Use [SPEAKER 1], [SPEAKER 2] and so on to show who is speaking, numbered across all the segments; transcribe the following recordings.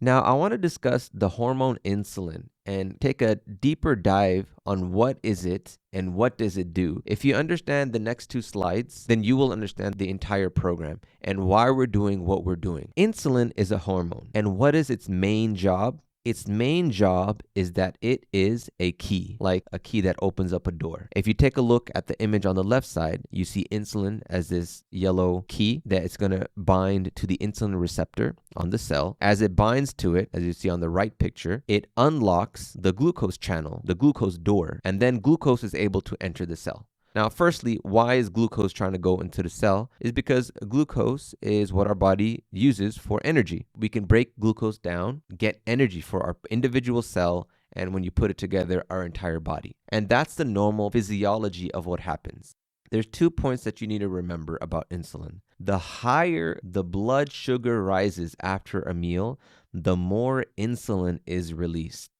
[SPEAKER 1] Now, I want to discuss the hormone insulin and take a deeper dive on what is it and what does it do. If you understand the next two slides, then you will understand the entire program and why we're doing what we're doing. Insulin is a hormone, and what is its main job? Its main job is that it is a key, like a key that opens up a door. If you take a look at the image on the left side, you see insulin as this yellow key that it's going to bind to the insulin receptor on the cell. As it binds to it, as you see on the right picture, it unlocks the glucose channel, the glucose door, and then glucose is able to enter the cell. Now, firstly, why is glucose trying to go into the cell? Is because glucose is what our body uses for energy. We can break glucose down, get energy for our individual cell, and when you put it together, our entire body. And that's the normal physiology of what happens. There's 2 points that you need to remember about insulin. The higher the blood sugar rises after a meal, the more insulin is released.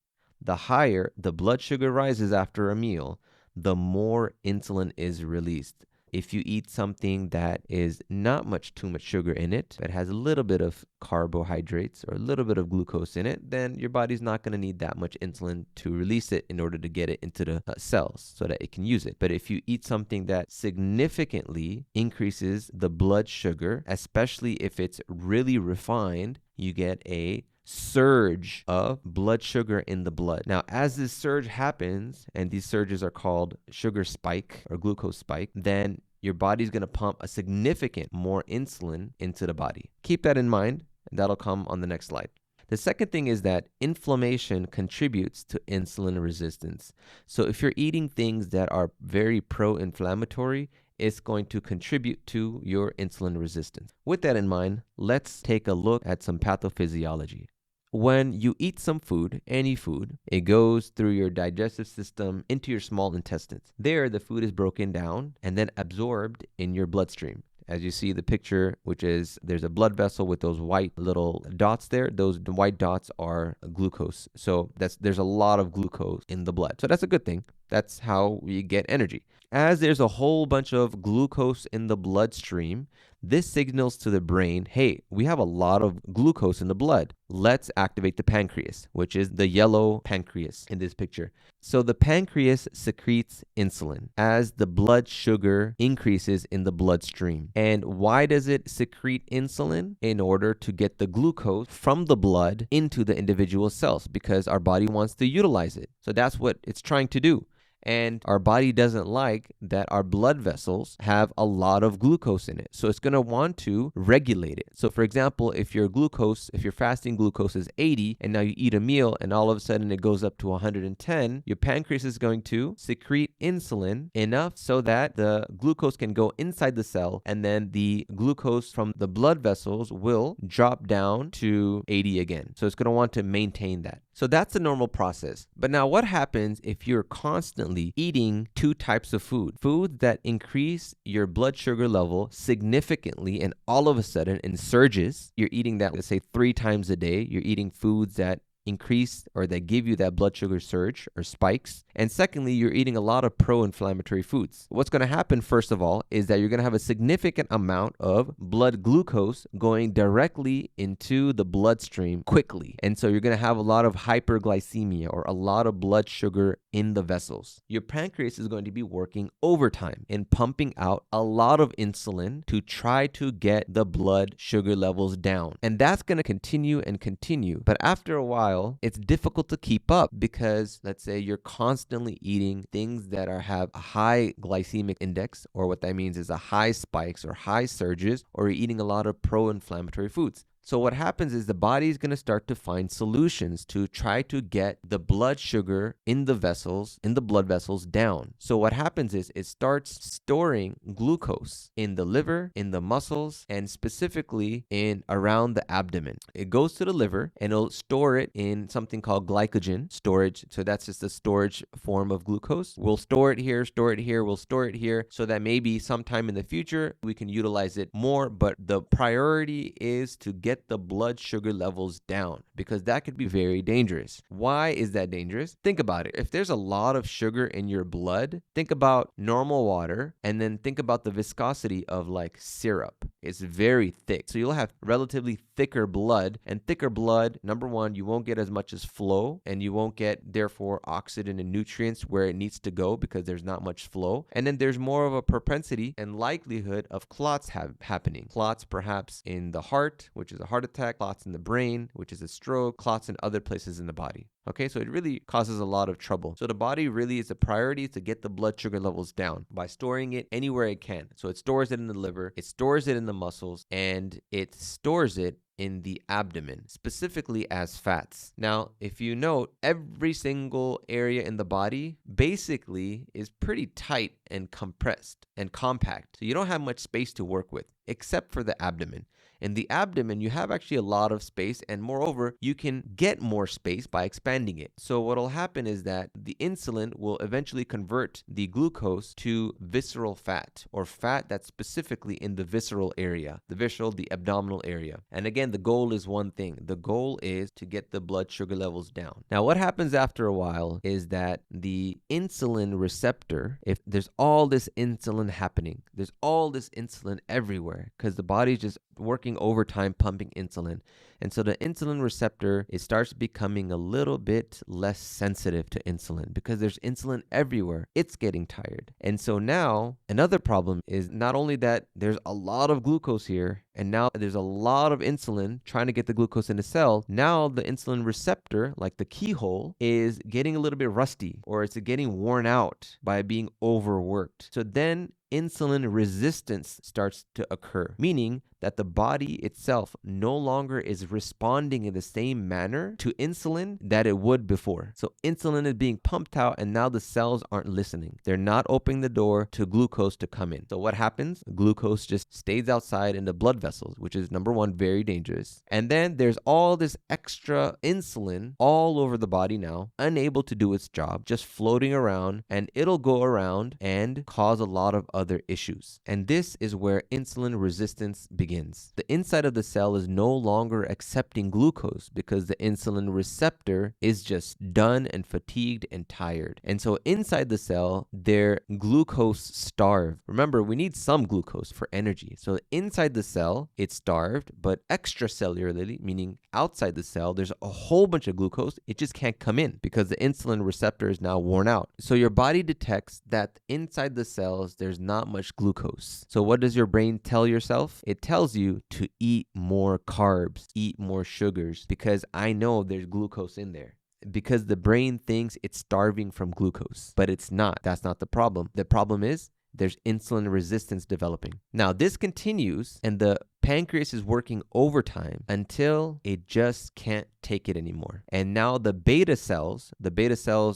[SPEAKER 1] The higher the blood sugar rises after a meal, the more insulin is released. If you eat something that is not too much sugar in it, but has a little bit of carbohydrates or a little bit of glucose in it, then your body's not going to need that much insulin to release it in order to get it into the cells so that it can use it. But if you eat something that significantly increases the blood sugar, especially if it's really refined, you get a surge of blood sugar in the blood. Now, as this surge happens, and these surges are called sugar spike or glucose spike, then your body's going to pump a significant more insulin into the body. Keep that in mind, and that'll come on the next slide. The second thing is that inflammation contributes to insulin resistance. So if you're eating things that are very pro-inflammatory, it's going to contribute to your insulin resistance. With that in mind, let's take a look at some pathophysiology. When you eat some food, any food, it goes through your digestive system into your small intestines. There, the food is broken down and then absorbed in your bloodstream. As you see the picture, which is there's a blood vessel with those white little dots there. Those white dots are glucose. So there's a lot of glucose in the blood. So that's a good thing. That's how we get energy. As there's a whole bunch of glucose in the bloodstream, this signals to the brain, hey, we have a lot of glucose in the blood. Let's activate the pancreas, which is the yellow pancreas in this picture. So the pancreas secretes insulin as the blood sugar increases in the bloodstream. And why does it secrete insulin? In order to get the glucose from the blood into the individual cells, because our body wants to utilize it. So that's what it's trying to do. And our body doesn't like that our blood vessels have a lot of glucose in it. So it's going to want to regulate it. So for example, if your fasting glucose is 80 and now you eat a meal and all of a sudden it goes up to 110, your pancreas is going to secrete insulin enough so that the glucose can go inside the cell, and then the glucose from the blood vessels will drop down to 80 again. So it's going to want to maintain that. So that's the normal process. But now what happens if you're constantly eating two types of food? Foods that increase your blood sugar level significantly and all of a sudden in surges. You're eating that, let's say 3 times a day. You're eating foods that increase or that give you that blood sugar surge or spikes. And secondly, you're eating a lot of pro-inflammatory foods. What's going to happen, first of all, is that you're going to have a significant amount of blood glucose going directly into the bloodstream quickly. And so you're going to have a lot of hyperglycemia or a lot of blood sugar in the vessels. Your pancreas is going to be working overtime and pumping out a lot of insulin to try to get the blood sugar levels down. And that's going to continue and continue. But after a while, it's difficult to keep up because let's say you're constantly eating things that have a high glycemic index, or what that means is a high spikes or high surges, or you're eating a lot of pro-inflammatory foods. So what happens is the body is going to start to find solutions to try to get the blood sugar in the blood vessels down. So what happens is it starts storing glucose in the liver, in the muscles, and specifically in around the abdomen. It goes to the liver and it'll store it in something called glycogen storage. So that's just a storage form of glucose. We'll store it here, we'll store it here, so that maybe sometime in the future we can utilize it more. But the priority is to get get the blood sugar levels down, because that could be very dangerous. Why is that dangerous? Think about it. If there's a lot of sugar in your blood, think about normal water and then think about the viscosity of like syrup. It's very thick. So you'll have relatively thicker blood, and thicker blood, number one, you won't get as much as flow, and you won't get therefore oxygen and nutrients where it needs to go because there's not much flow. And then there's more of a propensity and likelihood of clots happening. Clots perhaps in the heart, which is a heart attack, clots in the brain, which is a stroke, clots in other places in the body. Okay, so it really causes a lot of trouble. So the body really is a priority to get the blood sugar levels down by storing it anywhere it can. So it stores it in the liver, it stores it in the muscles, and it stores it in the abdomen, specifically as fats. Now, if you note, every single area in the body basically is pretty tight and compressed and compact. So you don't have much space to work with, except for the abdomen. In the abdomen, you have actually a lot of space, and moreover, you can get more space by expanding it. So what will happen is that the insulin will eventually convert the glucose to visceral fat, or fat that's specifically in the visceral area, the abdominal area. And again, the goal is one thing. The goal is to get the blood sugar levels down. Now, what happens after a while is that the insulin receptor, if there's all this insulin happening, there's all this insulin everywhere because the body's just working overtime pumping insulin. And so the insulin receptor, it starts becoming a little bit less sensitive to insulin because there's insulin everywhere. It's getting tired. And so now another problem is not only that there's a lot of glucose here, and now there's a lot of insulin trying to get the glucose in the cell. Now the insulin receptor, like the keyhole, is getting a little bit rusty, or it's getting worn out by being overworked. So then insulin resistance starts to occur, meaning that the body itself no longer is responding in the same manner to insulin that it would before. So insulin is being pumped out, and now the cells aren't listening. They're not opening the door to glucose to come in. So what happens? Glucose just stays outside in the blood vessels, which is number one, very dangerous. And then there's all this extra insulin all over the body now, unable to do its job, just floating around, and it'll go around and cause a lot of other issues. And this is where insulin resistance begins. The inside of the cell is no longer accepting glucose because the insulin receptor is just done and fatigued and tired. And so inside the cell, they're glucose starved. Remember, we need some glucose for energy. So inside the cell, it's starved, but extracellularly, meaning outside the cell, there's a whole bunch of glucose. It just can't come in because the insulin receptor is now worn out. So your body detects that inside the cells, there's not much glucose. So what does your brain tell yourself? It tells you to eat more carbs, eat more sugars, because I know there's glucose in there. Because the brain thinks it's starving from glucose, but it's not. That's not the problem. The problem is there's insulin resistance developing. Now, this continues, and the pancreas is working overtime until it just can't take it anymore. And now the beta cells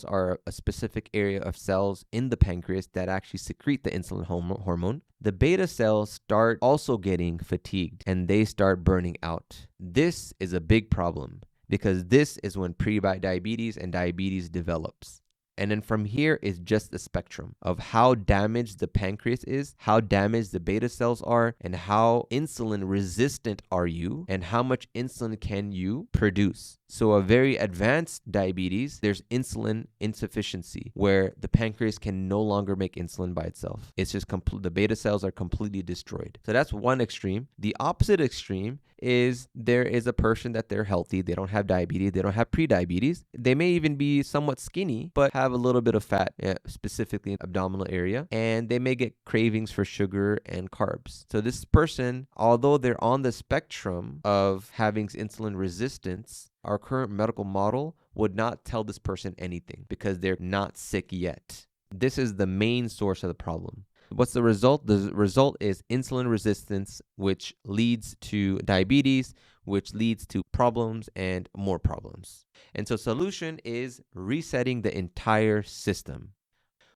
[SPEAKER 1] are a specific area of cells in the pancreas that actually secrete the insulin hormone. The beta cells start also getting fatigued, and they start burning out. This is a big problem because this is when pre-diabetes and diabetes develops. And then from here is just the spectrum of how damaged the pancreas is, how damaged the beta cells are, and how insulin resistant are you, and how much insulin can you produce. So a very advanced diabetes, there's insulin insufficiency where the pancreas can no longer make insulin by itself. It's just the beta cells are completely destroyed. So that's one extreme. The opposite extreme is there is a person that they're healthy, they don't have diabetes, they don't have pre-diabetes. They may even be somewhat skinny, but have a little bit of fat, specifically in the abdominal area, and they may get cravings for sugar and carbs. So this person, although they're on the spectrum of having insulin resistance, our current medical model would not tell this person anything because they're not sick yet. This is the main source of the problem. What's the result? The result is insulin resistance, which leads to diabetes, which leads to problems and more problems. And so solution is resetting the entire system.